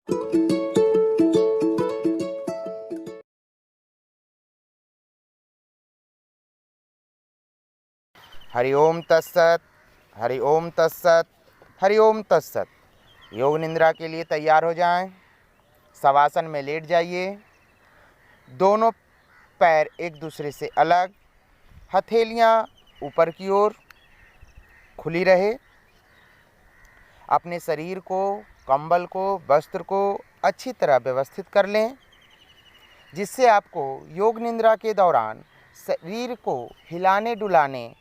हरि ओम तत्सत, हरि ओम तत्सत, हरि ओम तत्सत। योग निद्रा के लिए तैयार हो जाएं। शवासन में लेट जाइए। दोनों पैर एक दूसरे से अलग, हथेलियां ऊपर की ओर खुली रहे। अपने शरीर को, कंबल को, वस्त्र को अच्छी तरह व्यवस्थित कर लें, जिससे आपको योग निद्रा के दौरान शरीर को हिलाने डुलाने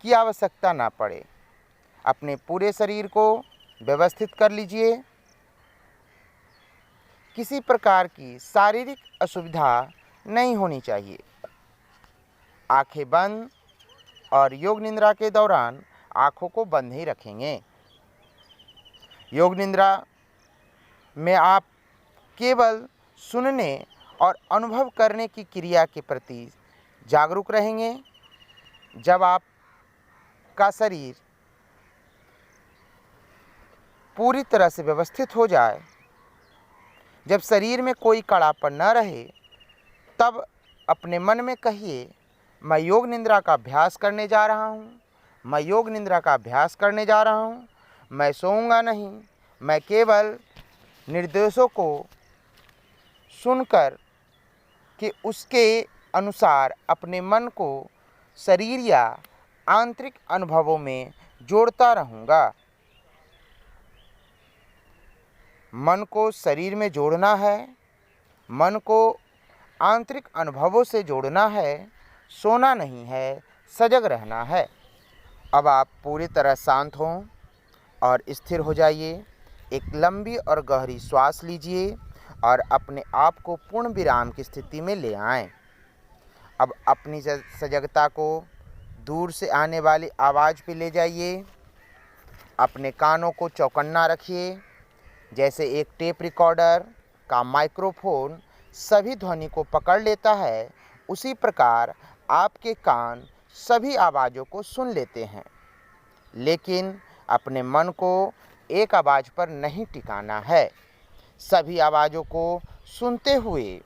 की आवश्यकता ना पड़े। अपने पूरे शरीर को व्यवस्थित कर लीजिए। किसी प्रकार की शारीरिक असुविधा नहीं होनी चाहिए। आंखें बंद, और योग निद्रा के दौरान आंखों को बंद ही रखेंगे। योग निद्रा में आप केवल सुनने और अनुभव करने की क्रिया के प्रति जागरूक रहेंगे। जब आपका शरीर पूरी तरह से व्यवस्थित हो जाए, जब शरीर में कोई कड़ापन न रहे, तब अपने मन में कहिए, मैं योग निद्रा का अभ्यास करने जा रहा हूँ, मैं योग निद्रा का अभ्यास करने जा रहा हूँ। मैं सोऊंगा नहीं, मैं केवल निर्देशों को सुनकर कि उसके अनुसार अपने मन को शरीर या आंतरिक अनुभवों में जोड़ता रहूँगा। मन को शरीर में जोड़ना है, मन को आंतरिक अनुभवों से जोड़ना है। सोना नहीं है, सजग रहना है। अब आप पूरी तरह शांत हों और स्थिर हो जाइए। एक लंबी और गहरी श्वास लीजिए और अपने आप को पूर्ण विराम की स्थिति में ले आएं। अब अपनी सजगता को दूर से आने वाली आवाज़ पे ले जाइए। अपने कानों को चौकन्ना रखिए। जैसे एक टेप रिकॉर्डर का माइक्रोफोन सभी ध्वनि को पकड़ लेता है, उसी प्रकार आपके कान सभी आवाज़ों को सुन लेते हैं। लेकिन अपने मन को एक आवाज़ पर नहीं टिकाना है। सभी आवाज़ों को सुनते हुए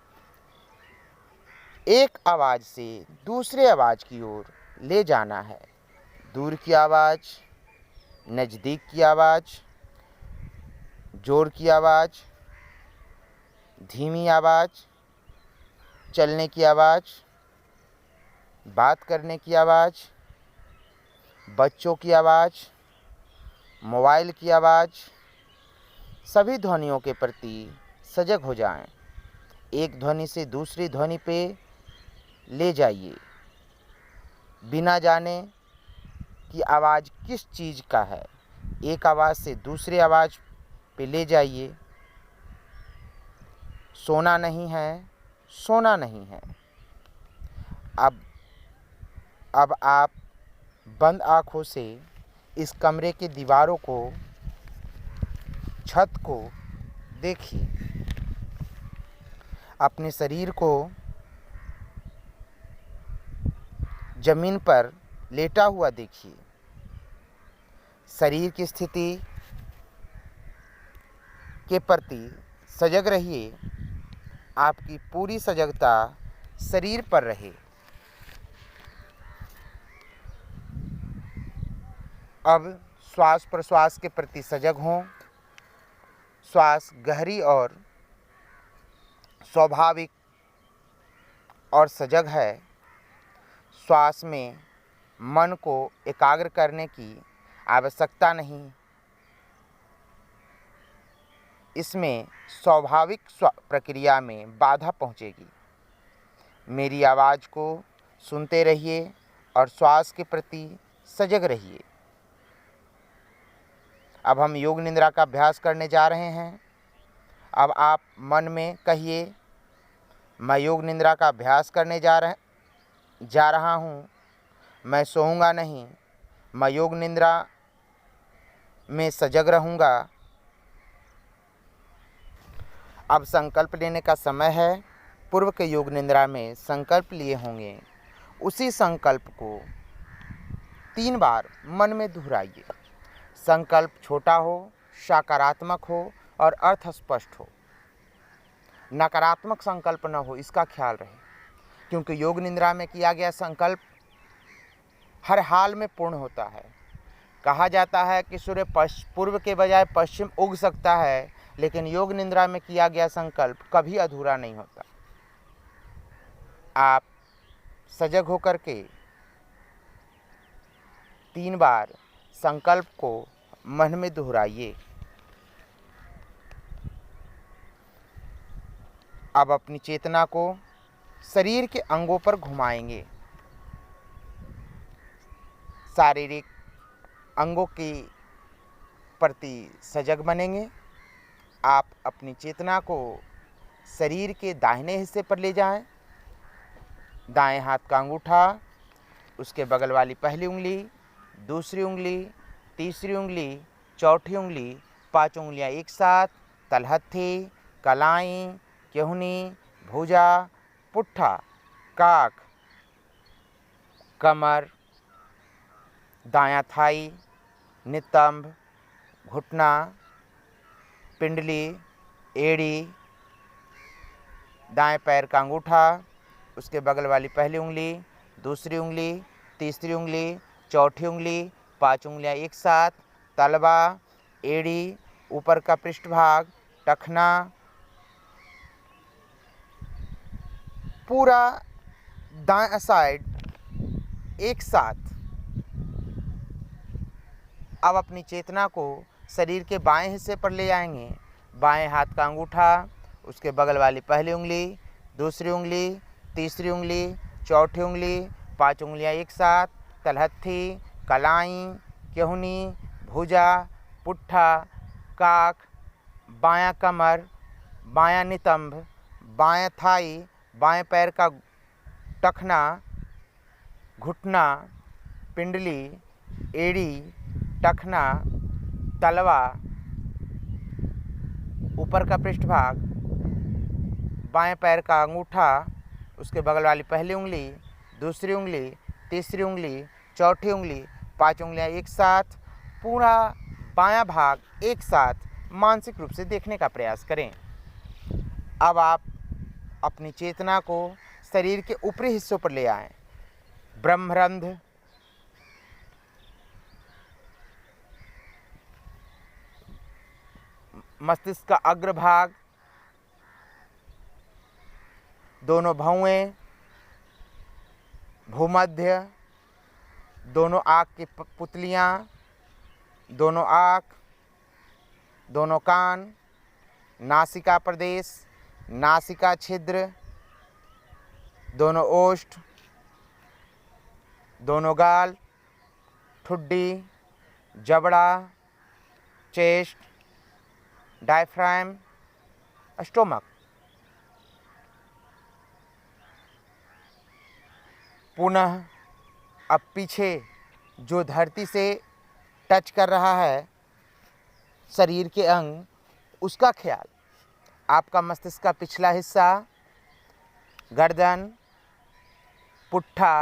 एक आवाज़ से दूसरे आवाज़ की ओर ले जाना है। दूर की आवाज़, नज़दीक की आवाज़, जोर की आवाज़, धीमी आवाज़, चलने की आवाज़, बात करने की आवाज़, बच्चों की आवाज़, मोबाइल की आवाज़, सभी ध्वनियों के प्रति सजग हो जाएं। एक ध्वनि से दूसरी ध्वनि पे ले जाइए, बिना जाने कि आवाज़ किस चीज़ का है। एक आवाज़ से दूसरी आवाज़ पे ले जाइए। सोना नहीं है, सोना नहीं है। अब आप बंद आँखों से इस कमरे की दीवारों को, छत को देखिए। अपने शरीर को जमीन पर लेटा हुआ देखिए। शरीर की स्थिति के प्रति सजग रहिए। आपकी पूरी सजगता शरीर पर रहे। अब श्वास प्रश्वास के प्रति सजग हों। श्वास गहरी और स्वाभाविक और सजग है। श्वास में मन को एकाग्र करने की आवश्यकता नहीं। इसमें स्वाभाविक प्रक्रिया में बाधा पहुंचेगी। मेरी आवाज़ को सुनते रहिए और श्वास के प्रति सजग रहिए। अब हम योग निद्रा का अभ्यास करने जा रहे हैं। अब आप मन में कहिए, मैं योग निद्रा का अभ्यास करने जा रहा हूँ। मैं सोऊंगा नहीं, मैं योग निद्रा में सजग रहूँगा। अब संकल्प लेने का समय है। पूर्व के योग निद्रा में संकल्प लिए होंगे, उसी संकल्प को 3 बार मन में दोहराइए। संकल्प छोटा हो, सकारात्मक हो और अर्थ स्पष्ट हो। नकारात्मक संकल्प न हो, इसका ख्याल रहे, क्योंकि योग निद्रा में किया गया संकल्प हर हाल में पूर्ण होता है। कहा जाता है कि सूर्य पूर्व के बजाय पश्चिम उग सकता है, लेकिन योग निद्रा में किया गया संकल्प कभी अधूरा नहीं होता। आप सजग होकर के 3 बार संकल्प को मन में दोहराइए। अब अपनी चेतना को शरीर के अंगों पर घुमाएंगे। शारीरिक अंगों के प्रति सजग बनेंगे। आप अपनी चेतना को शरीर के दाहिने हिस्से पर ले जाएं। दाएं हाथ का अंगूठा, उसके बगल वाली पहली उंगली, दूसरी उंगली, तीसरी उंगली, चौथी उंगली, 5 उंगलियां एक साथ, तलहथी, कलाई, केहूनी, भुजा, पुट्ठा, काख, कमर, दायां थाई, नितंब, घुटना, पिंडली, एड़ी, दाएं पैर का अंगूठा, उसके बगल वाली पहली उंगली, दूसरी उंगली, तीसरी उंगली, चौथी उंगली, 5 उंगलियां एक साथ, तलवा, एड़ी, ऊपर का पृष्ठभाग, टखना, पूरा दाएं साइड एक साथ। अब अपनी चेतना को शरीर के बाएं हिस्से पर ले आएंगे। बाएं हाथ का अंगूठा, उसके बगल वाली पहली उंगली, दूसरी उंगली, तीसरी उंगली, चौथी उंगली, 5 उंगलियां एक साथ, तलहथी, कलाई, केहूनी, भुजा, पुट्ठा, काख, बायां कमर, बायां नितंब, बायां थाई, बाएं पैर का टखना, घुटना, पिंडली, एड़ी, टखना, तलवा, ऊपर का पृष्ठभाग, बाएं पैर का अंगूठा, उसके बगल वाली पहली उंगली, दूसरी उंगली, तीसरी उंगली, चौथी उंगली, 5 उंगलियां एक साथ, पूरा बायां भाग एक साथ मानसिक रूप से देखने का प्रयास करें। अब आप अपनी चेतना को शरीर के ऊपरी हिस्सों पर ले आएं। ब्रह्मरंध्र, मस्तिष्क का अग्रभाग, दोनों भौएं, भूमध्य, दोनों आँख की पुतलियाँ, दोनों आँख, दोनों कान, नासिका प्रदेश, नासिका छिद्र, दोनों ओष्ठ, दोनों गाल, ठुड्डी, जबड़ा, चेस्ट, डायफ्राम, स्टोमक। पुनः अब पीछे जो धरती से टच कर रहा है शरीर के अंग, उसका ख्याल। आपका मस्तिष्क का पिछला हिस्सा, गर्दन, पुट्ठा,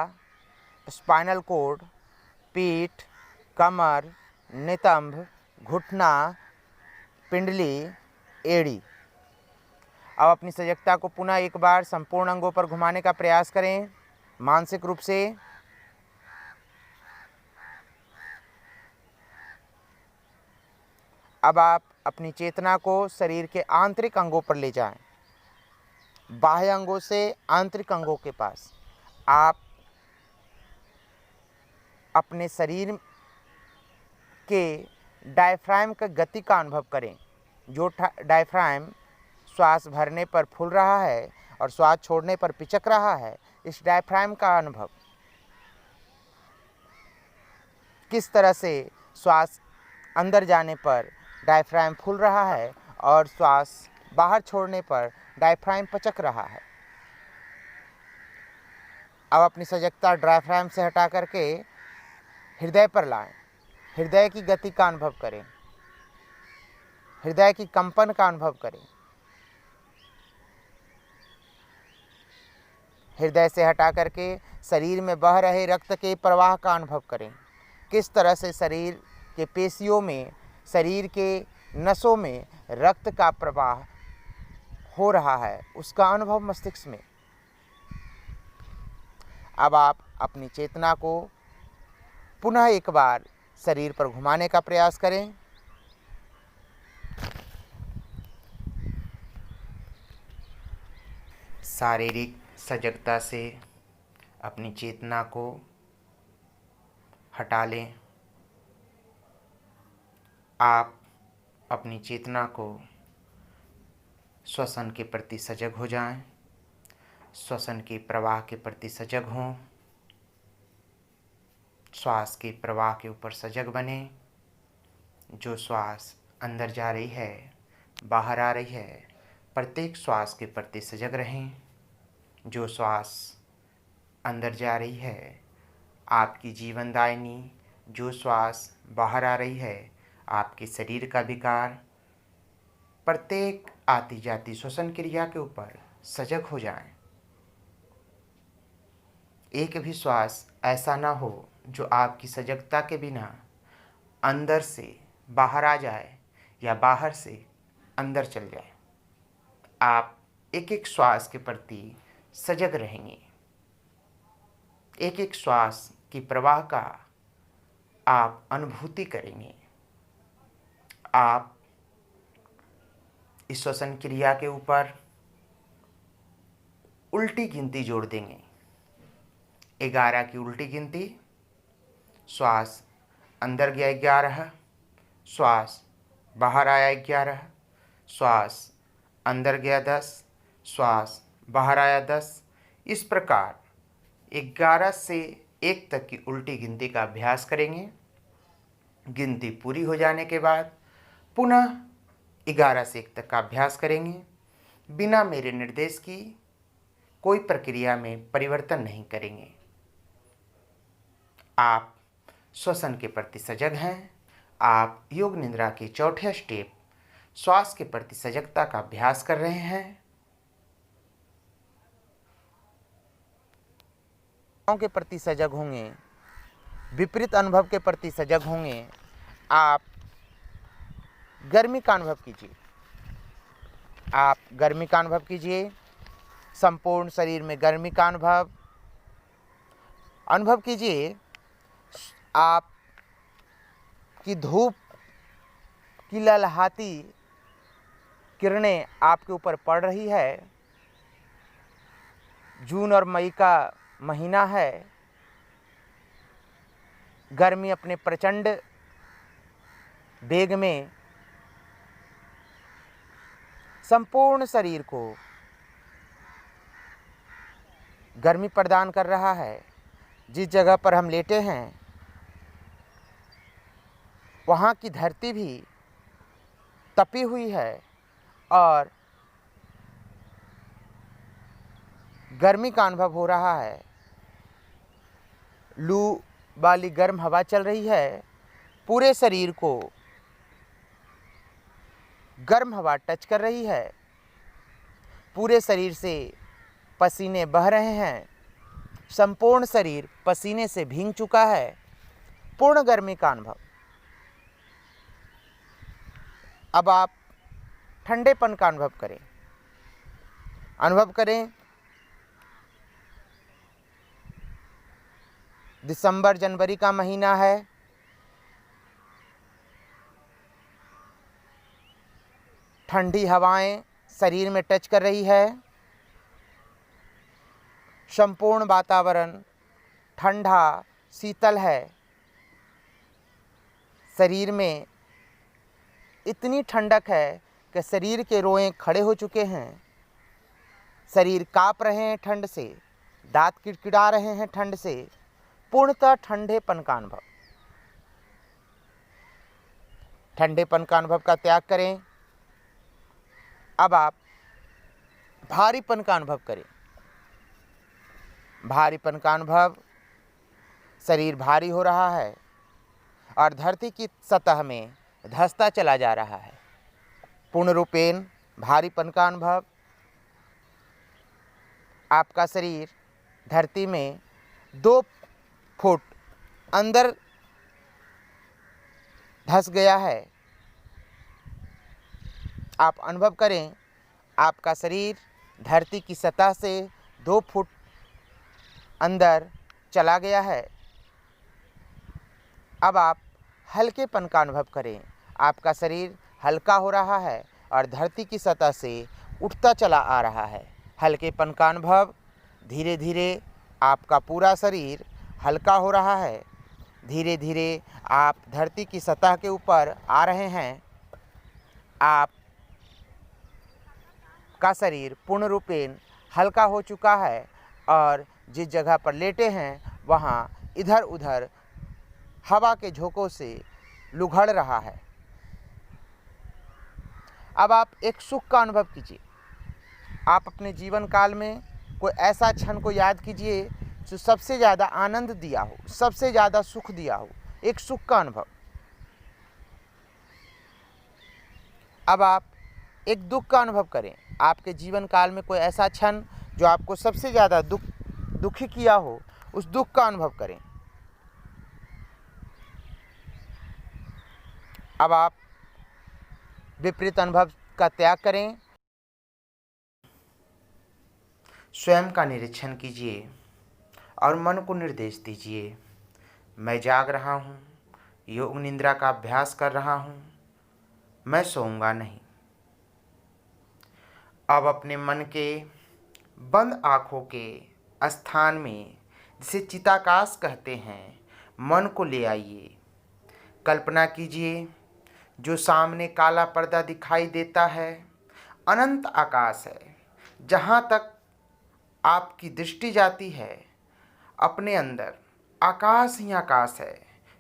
स्पाइनल कॉर्ड, पीठ, कमर, नितंब, घुटना, पिंडली, एड़ी। अब अपनी सजगता को पुनः एक बार संपूर्ण अंगों पर घुमाने का प्रयास करें मानसिक रूप से। अब आप अपनी चेतना को शरीर के आंतरिक अंगों पर ले जाएं, बाह्य अंगों से आंतरिक अंगों के पास। आप अपने शरीर के डायफ्राम का गति का अनुभव करें। जो डायफ्राम श्वास भरने पर फूल रहा है और श्वास छोड़ने पर पिचक रहा है, इस डायफ्राम का अनुभव। किस तरह से श्वास अंदर जाने पर डायफ्राम फूल रहा है और श्वास बाहर छोड़ने पर डायफ्राम पचक रहा है। अब अपनी सजगता डायफ्राम से हटा करके हृदय पर लाएं। हृदय की गति का अनुभव करें, हृदय की कंपन का अनुभव करें। हृदय से हटा करके शरीर में बह रहे रक्त के प्रवाह का अनुभव करें। किस तरह से शरीर के पेशियों में, शरीर के नसों में रक्त का प्रवाह हो रहा है उसका अनुभव मस्तिष्क में। अब आप अपनी चेतना को पुनः एक बार शरीर पर घुमाने का प्रयास करें। शारीरिक सजगता से अपनी चेतना को हटा लें। आप अपनी चेतना को श्वसन के प्रति सजग हो जाएं, श्वसन के प्रवाह के प्रति सजग हों, श्वास के प्रवाह के ऊपर सजग बने। जो श्वास अंदर जा रही है, बाहर आ रही है, प्रत्येक श्वास के प्रति सजग रहें। जो श्वास अंदर जा रही है आपकी जीवनदायिनी, जो श्वास बाहर आ रही है आपके शरीर का विकार, प्रत्येक आती जाती श्वसन क्रिया के ऊपर सजग हो जाएं। एक भी श्वास ऐसा ना हो जो आपकी सजगता के बिना अंदर से बाहर आ जाए या बाहर से अंदर चल जाए। आप एक एक श्वास के प्रति सजग रहेंगे। एक एक श्वास की प्रवाह का आप अनुभूति करेंगे। आप इस श्वसन क्रिया के ऊपर उल्टी गिनती जोड़ देंगे। 11 की उल्टी गिनती। श्वास अंदर गया 11, श्वास बाहर आया 11, श्वास अंदर गया 10, श्वास बाहर आया 10। इस प्रकार 11 से 1 तक की उल्टी गिनती का अभ्यास करेंगे। गिनती पूरी हो जाने के बाद पुनः 11 से 1 तक का अभ्यास करेंगे। बिना मेरे निर्देश की कोई प्रक्रिया में परिवर्तन नहीं करेंगे। आप श्वसन के प्रति सजग हैं। आप योग निद्रा के चौथे स्टेप श्वास के प्रति सजगता का अभ्यास कर रहे हैं। के प्रति सजग होंगे, विपरीत अनुभव के प्रति सजग होंगे। आप गर्मी का अनुभव कीजिए। आप गर्मी का अनुभव कीजिए। संपूर्ण शरीर में गर्मी का अनुभव कीजिए। आप की धूप की ललहाती किरणें आपके ऊपर पड़ रही है। जून और मई का महीना है। गर्मी अपने प्रचंड वेग में संपूर्ण शरीर को गर्मी प्रदान कर रहा है। जिस जगह पर हम लेटे हैं वहाँ की धरती भी तपी हुई है और गर्मी का अनुभव हो रहा है। लू वाली गर्म हवा चल रही है। पूरे शरीर को गर्म हवा टच कर रही है। पूरे शरीर से पसीने बह रहे हैं। संपूर्ण शरीर पसीने से भीग चुका है। पूर्ण गर्मी का अनुभव। अब आप ठंडेपन का अनुभव करें। अनुभव करें दिसंबर जनवरी का महीना है। ठंडी हवाएं शरीर में टच कर रही है। संपूर्ण वातावरण ठंडा शीतल है। शरीर में इतनी ठंडक है कि शरीर के रोएं खड़े हो चुके हैं। शरीर काँप रहे हैं ठंड से। दांत किड़किड़ा रहे हैं ठंड से। पूर्णतः ठंडेपन का अनुभव। ठंडेपन का अनुभव का त्याग करें। अब आप भारीपन का अनुभव करें। भारीपन का अनुभव। शरीर भारी हो रहा है और धरती की सतह में धंसता चला जा रहा है। पूर्ण रूपेण भारीपन का अनुभव। आपका शरीर धरती में 2 फुट अंदर धंस गया है। आप अनुभव करें आपका शरीर धरती की सतह से 2 फुट अंदर चला गया है। अब आप हल्केपन का अनुभव करें। आपका शरीर हल्का हो रहा है और धरती की सतह से उठता चला आ रहा है। हल्केपन का अनुभव, धीरे धीरे आपका पूरा शरीर हल्का हो रहा है। धीरे धीरे आप धरती की सतह के ऊपर आ रहे हैं। आप का शरीर पूर्ण रूपेण हल्का हो चुका है और जिस जगह पर लेटे हैं वहाँ इधर उधर हवा के झोंकों से लुढ़क रहा है। अब आप एक सुख का अनुभव कीजिए। आप अपने जीवन काल में कोई ऐसा क्षण को याद कीजिए जो सबसे ज़्यादा आनंद दिया हो, सबसे ज़्यादा सुख दिया हो, एक सुख का अनुभव। अब आप एक दुख का अनुभव करें। आपके जीवन काल में कोई ऐसा क्षण जो आपको सबसे ज़्यादा दुखी किया हो, उस दुख का अनुभव करें। अब आप विपरीत अनुभव का त्याग करें। स्वयं का निरीक्षण कीजिए और मन को निर्देश दीजिए, मैं जाग रहा हूँ, योग निद्रा का अभ्यास कर रहा हूँ, मैं सोऊंगा नहीं। अब अपने मन के बंद आँखों के स्थान में, जिसे चिताकाश कहते हैं, मन को ले आइए। कल्पना कीजिए जो सामने काला पर्दा दिखाई देता है, अनंत आकाश है। जहाँ तक आपकी दृष्टि जाती है, अपने अंदर आकाश ही आकाश है।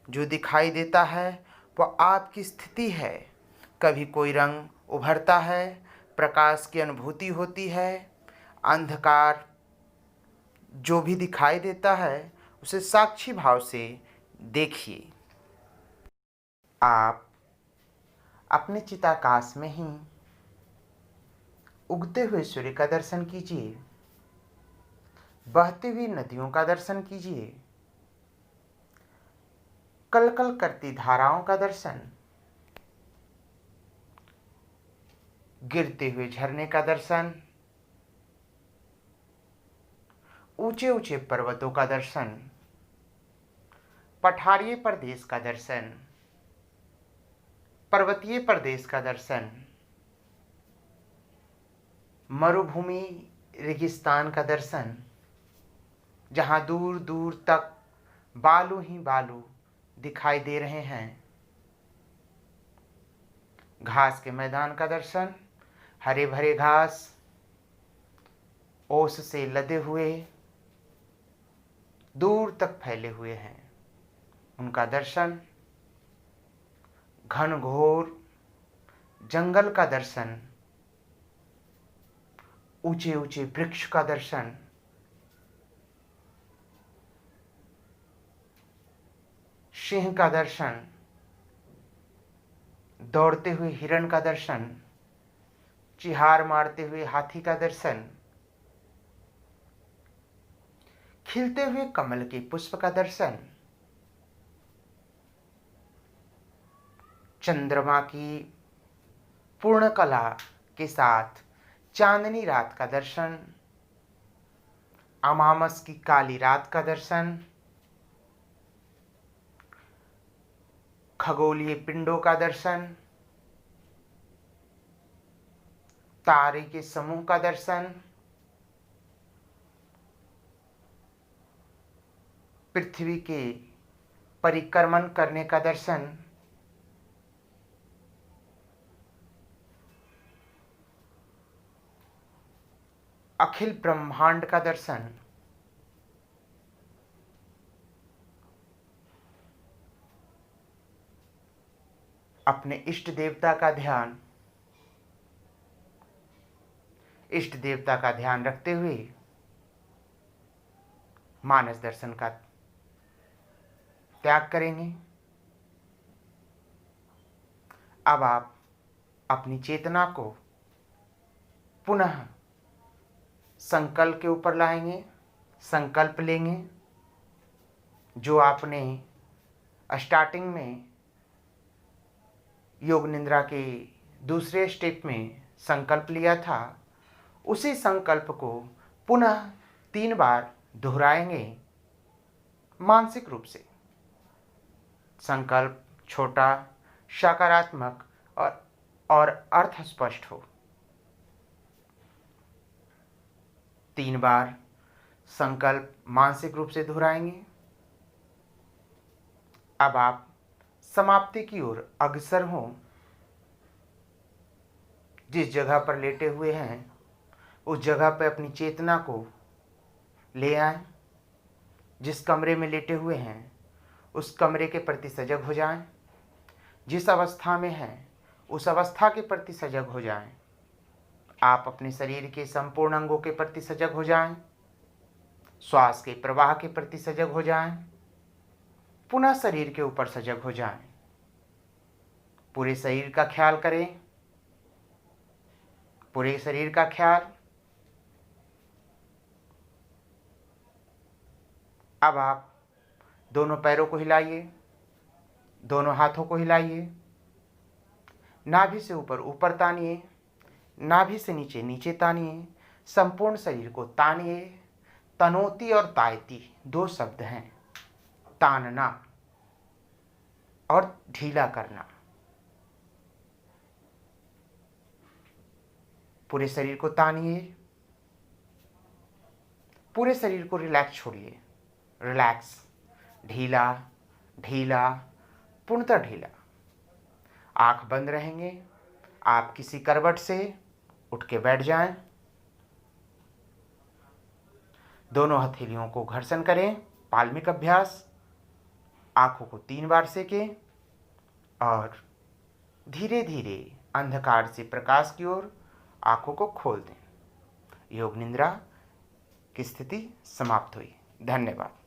जो दिखाई देता है वह आपकी स्थिति है। कभी कोई रंग उभरता है, प्रकाश की अनुभूति होती है। अंधकार जो भी दिखाई देता है उसे साक्षी भाव से देखिए। आप अपने चिताकाश में ही उगते हुए सूर्य का दर्शन कीजिए, बहती हुई नदियों का दर्शन कीजिए, कलकल करती धाराओं का दर्शन, गिरते हुए झरने का दर्शन, ऊंचे ऊंचे पर्वतों का दर्शन, पठारीय प्रदेश का दर्शन, पर्वतीय प्रदेश का दर्शन, मरुभूमि रेगिस्तान का दर्शन, जहाँ दूर दूर तक बालू ही बालू दिखाई दे रहे हैं, घास के मैदान का दर्शन, हरे भरे घास ओस से लदे हुए दूर तक फैले हुए हैं, उनका दर्शन, घनघोर जंगल का दर्शन, ऊंचे ऊंचे वृक्ष का दर्शन, सिंह का दर्शन, दौड़ते हुए हिरण का दर्शन, चिहार मारते हुए हाथी का दर्शन, खिलते हुए कमल के पुष्प का दर्शन, चंद्रमा की पूर्ण कला के साथ चांदनी रात का दर्शन, अमावस की काली रात का दर्शन, खगोलीय पिंडों का दर्शन, तारे के समूह का दर्शन, पृथ्वी के परिक्रमण करने का दर्शन, अखिल ब्रह्मांड का दर्शन, अपने इष्ट देवता का ध्यान, इष्ट देवता का ध्यान रखते हुए मानस दर्शन का त्याग करेंगे। अब आप अपनी चेतना को पुनः संकल्प के ऊपर लाएंगे, संकल्प लेंगे जो आपने स्टार्टिंग में योग निद्रा के दूसरे स्टेप में संकल्प लिया था, उसी संकल्प को पुनः 3 बार दोहराएंगे मानसिक रूप से। संकल्प छोटा, सकारात्मक और अर्थ स्पष्ट हो। 3 बार संकल्प मानसिक रूप से दोहराएंगे। अब आप समाप्ति की ओर अग्रसर हों। जिस जगह पर लेटे हुए हैं उस जगह पर अपनी चेतना को ले आएं। जिस कमरे में लेटे हुए हैं उस कमरे के प्रति सजग हो जाएं। जिस अवस्था में हैं उस अवस्था के प्रति सजग हो जाएं। आप अपने शरीर के संपूर्ण अंगों के प्रति सजग हो जाएं। श्वास के प्रवाह के प्रति सजग हो जाएं। पुनः शरीर के ऊपर सजग हो जाएं। पूरे शरीर का ख्याल करें। पूरे शरीर का ख्याल। अब आप दोनों पैरों को हिलाइए, दोनों हाथों को हिलाइए, नाभि से ऊपर ऊपर तानिए, नाभि से नीचे नीचे तानिए, संपूर्ण शरीर को तानिए। तनोति और तायति 2 शब्द हैं। तानना और ढीला करना। पूरे शरीर को तानिए। पूरे शरीर को रिलैक्स छोड़िए। रिलैक्स, ढीला ढीला, पूर्णतः ढीला। आंख बंद रहेंगे। आप किसी करवट से उठ के बैठ जाएं। दोनों हथेलियों को घर्षण करें। पाल्मिक अभ्यास। आंखों को 3 बार सेकें और धीरे धीरे अंधकार से प्रकाश की ओर आंखों को खोल दें। योग निद्रा की स्थिति समाप्त हुई। धन्यवाद।